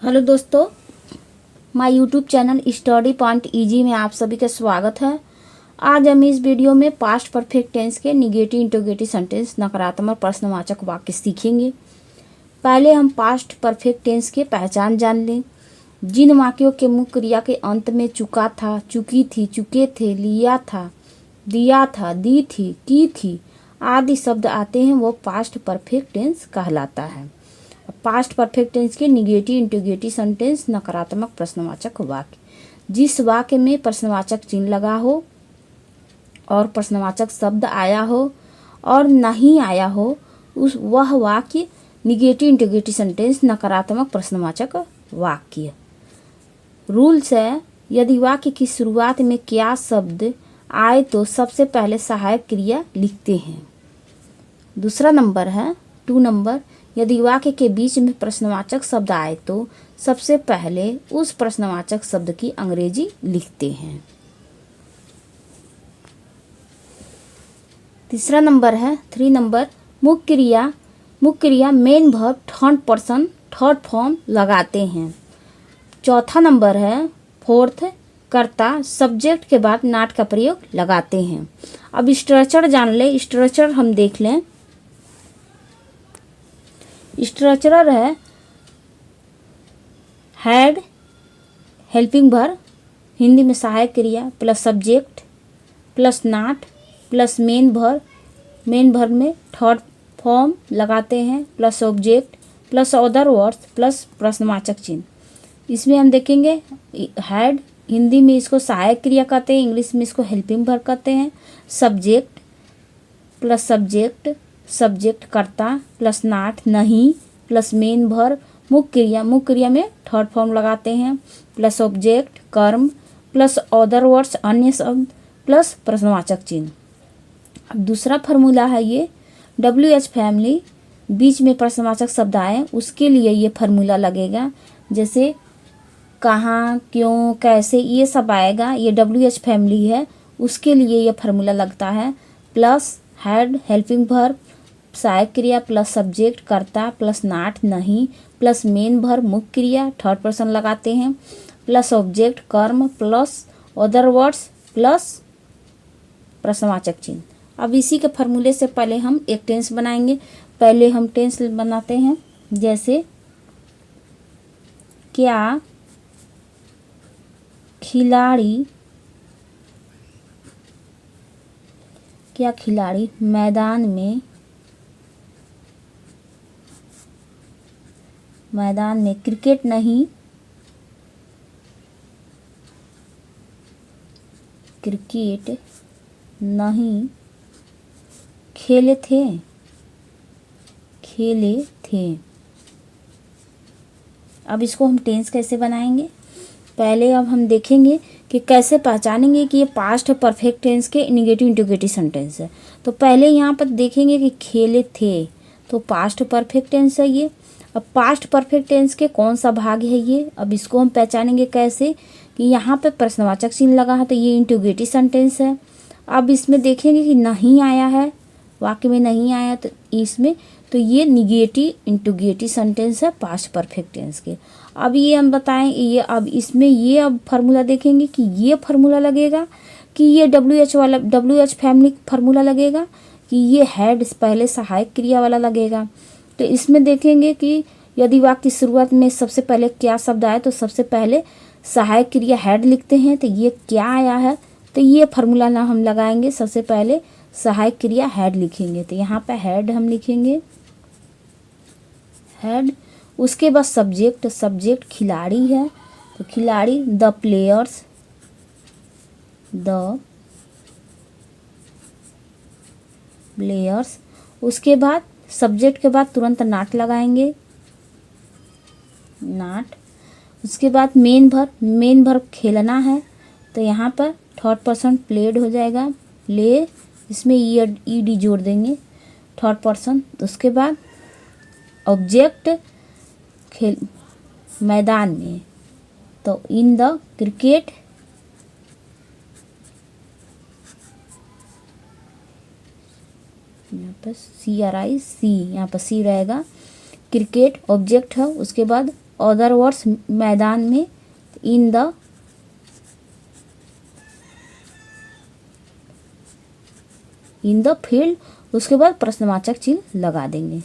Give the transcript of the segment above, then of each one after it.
Hello दोस्तों, my YouTube channel study point easy में आप सभी का स्वागत है। आज हम इस वीडियो में पास्ट परफेक्ट टेंस के निगेटिव इंटरोगेटिव सेंटेंस नकारात्मक प्रश्नवाचक वाक्य सीखेंगे। पहले हम पास्ट परफेक्ट टेंस की पहचान जान लें। जिन वाक्यों के मुख्य क्रिया के अंत में चुका था, चुकी थी, चुके थे, लिया था, दिया था, दी थी, की थी आदि शब्द आते हैं वो पास्ट परफेक्ट टेंस कहलाता है। पास्ट परफेक्ट टेंस के निगेटिव इंटरोगेटिव सेंटेंस नकारात्मक प्रश्नवाचक वाक्य, जिस वाक्य में प्रश्नवाचक चिन्ह लगा हो और प्रश्नवाचक शब्द आया हो और नहीं आया हो, उस वह वाक्य निगेटिव इंटरोगेटिव सेंटेंस नकारात्मक प्रश्नवाचक वाक्य। रूल्स है, यदि वाक्य की शुरुआत में क्या शब्द आए तो सबसे पहले सहायक क्रिया लिखते हैं। दूसरा नंबर है 2 नंबर, यदि वाक्य के बीच में प्रश्नवाचक शब्द आए तो सबसे पहले उस प्रश्नवाचक शब्द की अंग्रेजी लिखते हैं। तीसरा नंबर है 3 नंबर, मुख्य क्रिया main verb third person third form लगाते हैं। चौथा नंबर है 4th, कर्ता सब्जेक्ट के बाद नॉट का प्रयोग लगाते हैं। अब स्ट्रक्चर जान ले। स्ट्रक्चर हम देख लें। स्ट्रक्चरर है हैड हेल्पिंग वर्ब, हिंदी में सहायक क्रिया, plus subject plus not plus main verb में थर्ड फॉर्म लगाते हैं, plus object plus other words plus प्रश्नवाचक चिन्ह। इसमें हम देखेंगे हैड, हिंदी में इसको सहायक क्रिया कहते हैं, इंग्लिश में इसको हेल्पिंग वर्ब कहते हैं। सब्जेक्ट प्लस सब्जेक्ट कर्ता प्लस नॉट नहीं प्लस मेन वर्ब मुख्य क्रिया में थर्ड फॉर्म लगाते हैं, प्लस ऑब्जेक्ट कर्म प्लस अदर वर्ड्स अन्य शब्द प्लस प्रश्नवाचक चिन्ह। अब दूसरा फार्मूला है ये WH फैमिली, बीच में प्रश्नवाचक शब्द आए उसके लिए ये फार्मूला लगेगा। जैसे कहाँ, क्यों, कैसे, ये सब आएगा, ये WH फैमिली है, उसके लिए ये फार्मूला लगता है। प्लस हैड हेल्पिंग वर्ब सहायक क्रिया प्लस सब्जेक्ट कर्ता प्लस नॉट नहीं प्लस मेन वर्ब मुख्य क्रिया थर्ड पर्सन लगाते हैं, प्लस ऑब्जेक्ट कर्म प्लस अदर वर्ड्स प्लस प्रश्नवाचक चिन्ह। अब इसी के फार्मूले से पहले हम एक टेंस बनाएंगे। पहले हम टेंस बनाते हैं। जैसे क्या खिलाड़ी मैदान में क्रिकेट नहीं खेले थे। अब इसको हम टेंस कैसे बनाएंगे, पहले अब हम देखेंगे कि कैसे पहचानेंगे कि ये पास्ट परफेक्ट टेंस के निगेटिव इंटरोगेटिव सेंटेंस है। तो पहले यहाँ पर देखेंगे कि खेले थे तो पास्ट परफेक्ट टेंस है ये। अब पास्ट परफेक्ट टेंस के कौन सा भाग है ये, अब इसको हम पहचानेंगे कैसे कि यहाँ पे प्रश्नवाचक चिन्ह लगा है तो ये इंटरोगेटिव सेंटेंस है। अब इसमें देखेंगे कि नहीं आया है, वाक्य में नहीं आया तो इसमें तो ये निगेटिव इंटरोगेटिव सेंटेंस है पास्ट परफेक्ट टेंस के। अब ये हम बताएं ये, अब इसमें ये अब फार्मूला देखेंगे कि ये फार्मूला लगेगा कि ये WH फैमिली फार्मूला लगेगा कि ये हैड पहले सहायक क्रिया वाला लगेगा। तो इसमें देखेंगे कि यदि वाक्य की शुरुआत में सबसे पहले क्या शब्द आए तो सबसे पहले सहायक क्रिया हैड लिखते हैं। तो ये क्या आया है तो ये फार्मूला ना हम लगाएंगे, सबसे पहले सहायक क्रिया हैड लिखेंगे। तो यहाँ पे हैड हम लिखेंगे हैड। उसके बाद सब्जेक्ट खिलाड़ी है तो खिलाड़ी द प्लेयर्स। उसके बाद सब्जेक्ट के बाद तुरंत नॉट लगाएंगे, नॉट। उसके बाद मेन वर्ब खेलना है तो यहाँ पर थर्ड पर्सन प्लेड हो जाएगा, प्ले, इसमें ईडी जोड़ देंगे थर्ड पर्सन। तो उसके बाद ऑब्जेक्ट खेल मैदान में तो इन द क्रिकेट, यहाँ पर CRIC, यहाँ पर सी रहेगा, क्रिकेट ऑब्जेक्ट है। उसके बाद अदर वर्ड्स मैदान में, इन द फील्ड, उसके बाद प्रश्नवाचक चिन्ह लगा देंगे।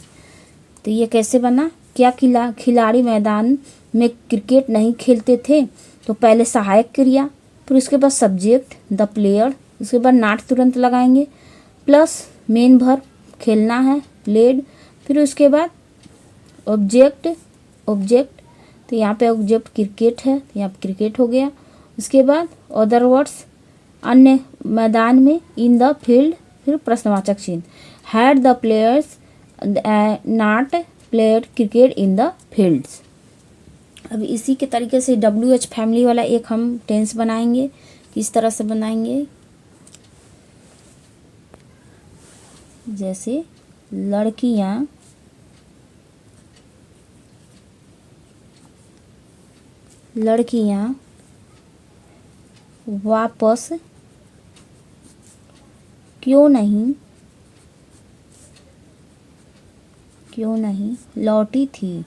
तो ये कैसे बना, क्या खिलाड़ी मैदान में क्रिकेट नहीं खेलते थे, तो पहले सहायक क्रिया, फिर उसके बाद सब्जेक्ट द प्लेयर, उसके बाद नाट तुरंत लगाएंगे, प्लस मेन वर्ब खेलना है प्लेड, फिर उसके बाद ऑब्जेक्ट तो यहाँ पे ऑब्जेक्ट क्रिकेट है, तो यहाँ पे क्रिकेट हो गया। उसके बाद अदर वर्ड्स अन्य मैदान में, इन द फील्ड, फिर प्रश्नवाचक चिन्ह, had the players not played cricket in the fields. अब इसी के तरीके से WH फैमिली वाला एक हम टेंस बनाएंगे। किस तरह से बनाएंगे, जैसे लड़कियां वापस क्यों नहीं लौटी थी।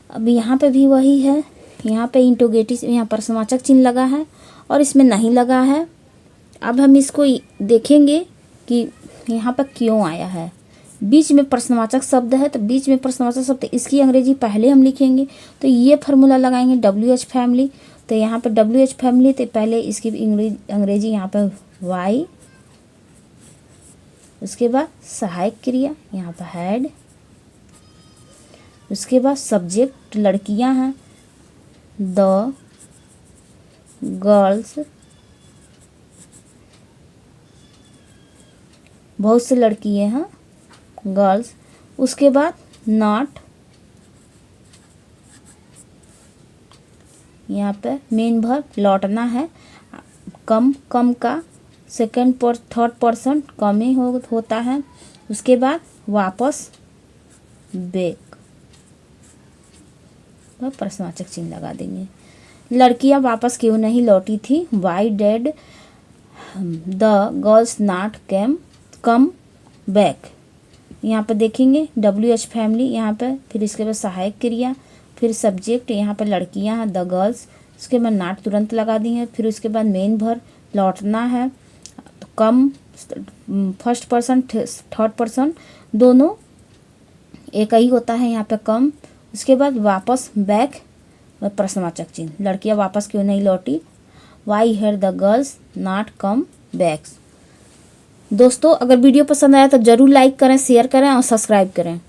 अब यहाँ पे भी वही है, यहाँ पे इंटरोगेटिव, यहाँ प्रश्नवाचक चिन्ह लगा है और इसमें नहीं लगा है। अब हम इसको देखेंगे कि यहाँ पर क्यों आया है। बीच में प्रश्नवाचक शब्द है, तो बीच में प्रश्नवाचक शब्द, इसकी अंग्रेजी पहले हम लिखेंगे। तो ये फार्मूला लगाएंगे WH फैमिली, तो यहाँ पे WH फैमिली, तो पहले इसकी अंग्रेजी यहाँ पे वाई, उसके बाद सहायक क्रिया यहाँ पे हैड, उसके बाद सब्जेक्ट लड़कियां हैं द गर्ल्स, बहुत से लड़कियां हैं गर्ल्स, उसके बाद नॉट, यहाँ पे मेन वर्ब लौटना है, कम का सेकंड थर्ड पर्सन कम ही होता है, उसके बाद वापस बैक, प्रश्नवाचक चिन्ह लगा देंगे। लड़कियां वापस क्यों नहीं लौटी थी, why did the girls not come back. यहाँ पे देखेंगे WH फैमिली, यहाँ पे फिर इसके बाद सहायक क्रिया, फिर सब्जेक्ट, यहाँ पे लड़कियां हैं द गर्ल्स, उसके बाद नॉट तुरंत लगा दी है, फिर उसके बाद मेन वर्ब लौटना है, तो come first person third person दोनों एक ही होता है, यहाँ पे कम, उसके बाद वापस बैक, प्रश्नवाचक चिन्ह, लड़कियां वापस क्यों नहीं लौटी, why had the girls not come back. दोस्तों अगर वीडियो पसंद आया तो ज़रूर लाइक करें, शेयर करें और सब्सक्राइब करें।